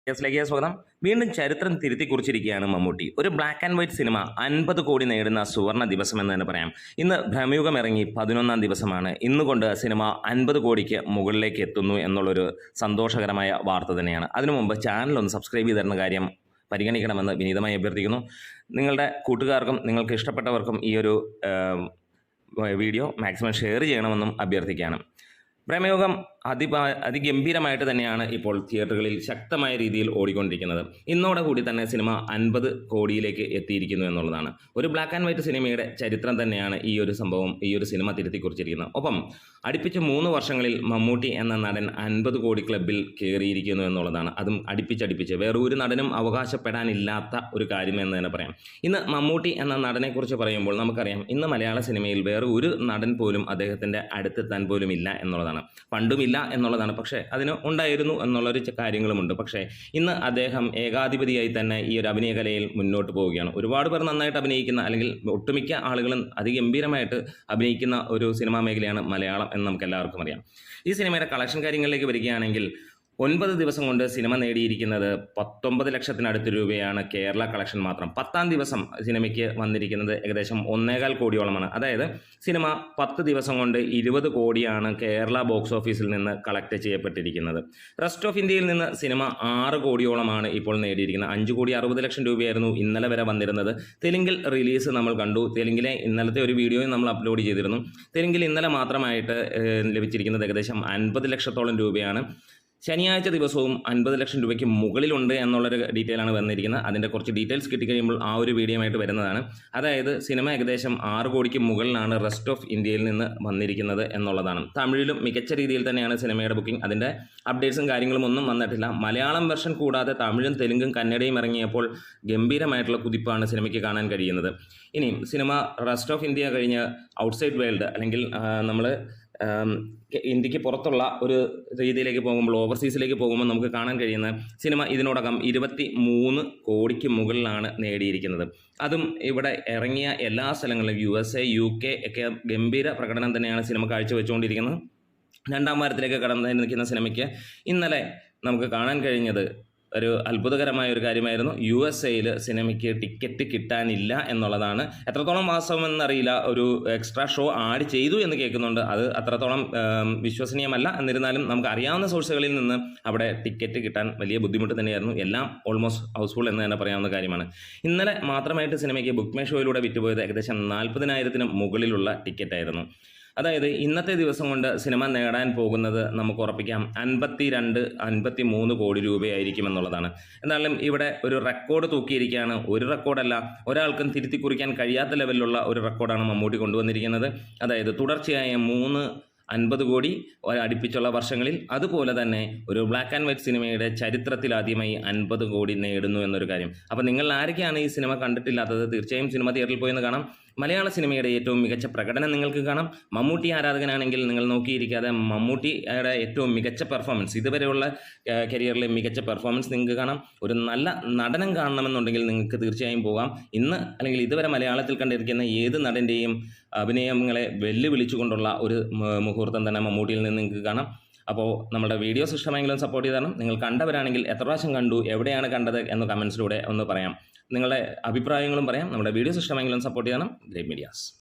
ിലേക്ക് സ്വാഗതം. വീണ്ടും ചരിത്രം തിരുത്തി കുറിച്ചിരിക്കുകയാണ് മമ്മൂട്ടി. ഒരു ബ്ലാക്ക് ആൻഡ് വൈറ്റ് സിനിമ 50 കോടി നേടുന്ന സുവർണ ദിവസം എന്ന് തന്നെ പറയാം. ഇന്ന് ഭ്രമയുഗം ഇറങ്ങി 11ാം ദിവസമാണ്. ഇന്നുകൊണ്ട് സിനിമ 50 കോടിക്ക് മുകളിലേക്ക് എത്തുന്നു എന്നുള്ളൊരു സന്തോഷകരമായ വാർത്ത തന്നെയാണ്. അതിനു മുമ്പ് ചാനൽ ഒന്ന് സബ്സ്ക്രൈബ് ചെയ്ത് തരുന്ന കാര്യം പരിഗണിക്കണമെന്ന് വിനീതമായി അഭ്യർത്ഥിക്കുന്നു. നിങ്ങളുടെ കൂട്ടുകാർക്കും നിങ്ങൾക്ക് ഇഷ്ടപ്പെട്ടവർക്കും ഈ ഒരു വീഡിയോ മാക്സിമം ഷെയർ ചെയ്യണമെന്നും അഭ്യർത്ഥിക്കുകയാണ്. പ്രേമയുഗം അതിഗംഭീരമായിട്ട് തന്നെയാണ് ഇപ്പോൾ തിയേറ്ററുകളിൽ ശക്തമായ രീതിയിൽ ഓടിക്കൊണ്ടിരിക്കുന്നത്. ഇന്നോടെ കൂടി തന്നെ സിനിമ 50 കോടിയിലേക്ക് എത്തിയിരിക്കുന്നു എന്നുള്ളതാണ്. ഒരു ബ്ലാക്ക് ആൻഡ് വൈറ്റ് സിനിമയുടെ ചരിത്രം തന്നെയാണ് ഈ ഒരു സംഭവം, ഈ ഒരു സിനിമ തിരുത്തി കുറിച്ചിരിക്കുന്നത്. ഒപ്പം അടുപ്പിച്ച് 3 വർഷങ്ങളിൽ മമ്മൂട്ടി എന്ന നടൻ 50 കോടി ക്ലബിൽ കയറിയിരിക്കുന്നു എന്നുള്ളതാണ്. അതും അടുപ്പിച്ചടുപ്പിച്ച് വേറെ ഒരു നടനും അവകാശപ്പെടാനില്ലാത്ത ഒരു കാര്യം എന്ന് തന്നെ പറയാം. ഇന്ന് മമ്മൂട്ടി എന്ന നടനെക്കുറിച്ച് പറയുമ്പോൾ നമുക്കറിയാം, ഇന്ന് മലയാള സിനിമയിൽ വേറെ ഒരു നടൻ പോലും അദ്ദേഹത്തിൻ്റെ അടുത്തെത്താൻ പോലും ഇല്ല എന്നുള്ളതാണ്. പണ്ടുമില്ല എന്നുള്ളതാണ്, പക്ഷേ അതിന് ഉണ്ടായിരുന്നു എന്നുള്ളൊരു കാര്യങ്ങളുമുണ്ട്. പക്ഷേ ഇന്ന് അദ്ദേഹം ഏകാധിപതിയായി തന്നെ ഈ ഒരു അഭിനയ കലയിൽ മുന്നോട്ട് പോവുകയാണ്. ഒരുപാട് പേർ നന്നായിട്ട് അഭിനയിക്കുന്ന, അല്ലെങ്കിൽ ഒട്ടുമിക്ക ആളുകളും അതിഗംഭീരമായിട്ട് അഭിനയിക്കുന്ന ഒരു സിനിമാ മേഖലയാണ് മലയാളം എന്ന് നമുക്ക് എല്ലാവർക്കും അറിയാം. ഈ സിനിമയുടെ കളക്ഷൻ കാര്യങ്ങളിലേക്ക് വരികയാണെങ്കിൽ 9 ദിവസം കൊണ്ട് സിനിമ നേടിയിരിക്കുന്നത് 19 ലക്ഷത്തിനടുത്ത് രൂപയാണ് കേരള കളക്ഷൻ മാത്രം. 10ാം ദിവസം സിനിമയ്ക്ക് വന്നിരിക്കുന്നത് ഏകദേശം 1.25 കോടിയോളമാണ്. അതായത് സിനിമ 10 ദിവസം കൊണ്ട് 20 കോടിയാണ് കേരള ബോക്സ് ഓഫീസിൽ നിന്ന് കളക്ട് ചെയ്യപ്പെട്ടിരിക്കുന്നത്. റെസ്റ്റ് ഓഫ് ഇന്ത്യയിൽ നിന്ന് സിനിമ 6 കോടിയോളമാണ് ഇപ്പോൾ നേടിയിരിക്കുന്നത്. 5 കോടി 60 ലക്ഷം രൂപയായിരുന്നു ഇന്നലെ വരെ വന്നിരുന്നത്. തെലുങ്കിൽ റിലീസ് നമ്മൾ കണ്ടു. തെലുങ്കിലെ ഇന്നലത്തെ ഒരു വീഡിയോയും നമ്മൾ അപ്ലോഡ് ചെയ്തിരുന്നു. തെലുങ്കിൽ ഇന്നലെ മാത്രമായിട്ട് ലഭിച്ചിരിക്കുന്നത് ഏകദേശം 50 ലക്ഷത്തോളം രൂപയാണ്. ശനിയാഴ്ച ദിവസവും 50 ലക്ഷം രൂപയ്ക്ക് മുകളിലുണ്ട് എന്നുള്ളൊരു ഡീറ്റെയിൽ ആണ് വന്നിരിക്കുന്നത്. അതിൻ്റെ കുറച്ച് ഡീറ്റെയിൽസ് കിട്ടിക്കഴിയുമ്പോൾ ആ ഒരു വീഡിയോ ആയിട്ട് വരുന്നതാണ്. അതായത് സിനിമ ഏകദേശം 6 കോടിക്ക് മുകളിലാണ് റെസ്റ്റ് ഓഫ് ഇന്ത്യയിൽ നിന്ന് വന്നിരിക്കുന്നത് എന്നുള്ളതാണ്. തമിഴിലും മികച്ച രീതിയിൽ തന്നെയാണ് സിനിമയുടെ ബുക്കിംഗ്. അതിൻ്റെ അപ്ഡേറ്റ്സും കാര്യങ്ങളും ഒന്നും വന്നിട്ടില്ല. മലയാളം വെർഷൻ കൂടാതെ തമിഴും തെലുങ്കും കന്നഡയും ഇറങ്ങിയപ്പോൾ ഗംഭീരമായിട്ടുള്ള കുതിപ്പാണ് സിനിമയ്ക്ക് കാണാൻ കഴിയുന്നത്. ഇനി സിനിമ റെസ്റ്റ് ഓഫ് ഇന്ത്യ കഴിഞ്ഞ് ഔട്ട്സൈഡ് വേൾഡ്, അല്ലെങ്കിൽ നമ്മൾ ഇന്ത്യക്ക് പുറത്തുള്ള ഒരു രീതിയിലേക്ക് പോകുമ്പോൾ, ഓവർസീസിലേക്ക് പോകുമ്പോൾ നമുക്ക് കാണാൻ കഴിയുന്ന സിനിമ ഇതിനോടകം 23 കോടിക്ക് മുകളിലാണ് നേടിയിരിക്കുന്നത്. അതും ഇവിടെ ഇറങ്ങിയ എല്ലാ സ്ഥലങ്ങളിലും USA, UK ഒക്കെ ഗംഭീര പ്രകടനം തന്നെയാണ് സിനിമ കാഴ്ചവെച്ചുകൊണ്ടിരിക്കുന്നത്. 2ാം വാരത്തിലേക്ക് കടന്നു നിൽക്കുന്ന സിനിമയ്ക്ക് ഇന്നലെ നമുക്ക് കാണാൻ കഴിഞ്ഞത് ഒരു അത്ഭുതകരമായ ഒരു കാര്യമായിരുന്നു. USA സിനിമയ്ക്ക് ടിക്കറ്റ് കിട്ടാനില്ല എന്നുള്ളതാണ്. എത്രത്തോളം വാസ്തവമെന്നറിയില്ല. ഒരു എക്സ്ട്രാ ഷോ ആഡ് ചെയ്തു എന്ന് കേൾക്കുന്നുണ്ട്. അത് അത്രത്തോളം വിശ്വസനീയമല്ല. എന്നിരുന്നാലും നമുക്ക് അറിയാവുന്ന സോഴ്സുകളിൽ നിന്ന് അവിടെ ടിക്കറ്റ് കിട്ടാൻ വലിയ ബുദ്ധിമുട്ട് തന്നെയായിരുന്നു. എല്ലാം ഓൾമോസ്റ്റ് ഹൗസ്ഫുൾ എന്ന് തന്നെ പറയാവുന്ന കാര്യമാണ്. ഇന്നലെ മാത്രമായിട്ട് സിനിമയ്ക്ക് ബുക്ക് മൈ ഷോയിലൂടെ വിറ്റുപോയത് ഏകദേശം 40,000-ന് മുകളിലുള്ള ടിക്കറ്റായിരുന്നു. അതായത് ഇന്നത്തെ ദിവസം കൊണ്ട് സിനിമ നേടാൻ പോകുന്നത് നമുക്ക് ഉറപ്പിക്കാം 52-53 കോടി രൂപയായിരിക്കും എന്നുള്ളതാണ്. എന്നാലും ഇവിടെ ഒരു റെക്കോർഡ് തൂക്കിയിരിക്കുകയാണ്. ഒരു റെക്കോർഡല്ല, ഒരാൾക്കും തിരുത്തി കുറിക്കാൻ കഴിയാത്ത ലെവലിലുള്ള ഒരു റെക്കോർഡാണ് മമ്മൂട്ടി കൊണ്ടുവന്നിരിക്കുന്നത്. അതായത് തുടർച്ചയായ 50 കോടി അടുപ്പിച്ചുള്ള വർഷങ്ങളിൽ, അതുപോലെ തന്നെ ഒരു ബ്ലാക്ക് ആൻഡ് വൈറ്റ് സിനിമയുടെ ചരിത്രത്തിലാദ്യമായി 50 കോടി നേടുന്നു എന്നൊരു കാര്യം. അപ്പോൾ നിങ്ങൾ ആരൊക്കെയാണ് ഈ സിനിമ കണ്ടിട്ടില്ലാത്തത്, തീർച്ചയായും സിനിമ തിയേറ്ററിൽ പോയെന്ന് കാണാം. മലയാള സിനിമയുടെ ഏറ്റവും മികച്ച പ്രകടനം നിങ്ങൾക്ക് കാണാം. മമ്മൂട്ടി ആരാധകനാണെങ്കിൽ നിങ്ങൾ നോക്കിയിരിക്കാതെ മമ്മൂട്ടിയുടെ ഏറ്റവും മികച്ച പെർഫോമൻസ്, ഇതുവരെയുള്ള കരിയറിലെ മികച്ച പെർഫോമൻസ് നിങ്ങൾക്ക് കാണാം. ഒരു നല്ല നടനം കാണണമെന്നുണ്ടെങ്കിൽ നിങ്ങൾക്ക് തീർച്ചയായും പോകാം. ഇന്ന് അല്ലെങ്കിൽ ഇതുവരെ മലയാളത്തിൽ കണ്ടിരിക്കുന്ന ഏത് നടൻ്റെയും അഭിനയങ്ങളെ വെല്ലുവിളിച്ചുകൊണ്ടുള്ള ഒരു മുഹൂർത്തം തന്നെ മമ്മൂട്ടിയിൽ നിന്ന് നിങ്ങൾക്ക് കാണാം. അപ്പോൾ നമ്മുടെ വീഡിയോസ് ഇഷ്ടമെങ്കിലും സപ്പോർട്ട് ചെയ്താണ്. നിങ്ങൾ കണ്ടവരാണെങ്കിൽ എത്ര പ്രാവശ്യം കണ്ടു, എവിടെയാണ് കണ്ടത് എന്ന് കമൻസിലൂടെ ഒന്ന് പറയാം. നിങ്ങളുടെ അഭിപ്രായങ്ങളും പറയാം. നമ്മുടെ വീഡിയോസ് ഇഷ്ടമെങ്കിലും സപ്പോർട്ട് ചെയ്യണം. Great medias.